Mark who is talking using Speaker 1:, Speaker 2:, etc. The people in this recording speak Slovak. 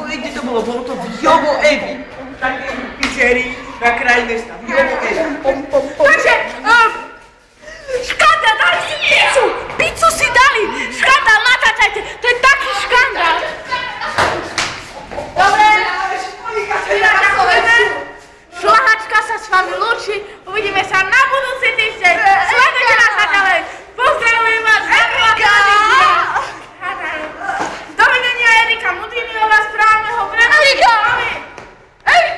Speaker 1: kde to bolo? Bolo to v Jovo Evi. Také pizzerii na kraji mesta. V Jovo Evi.
Speaker 2: Takže, škandál, dali si pizzu! Pizzu si dali! Škandál, natáčajte! To je tak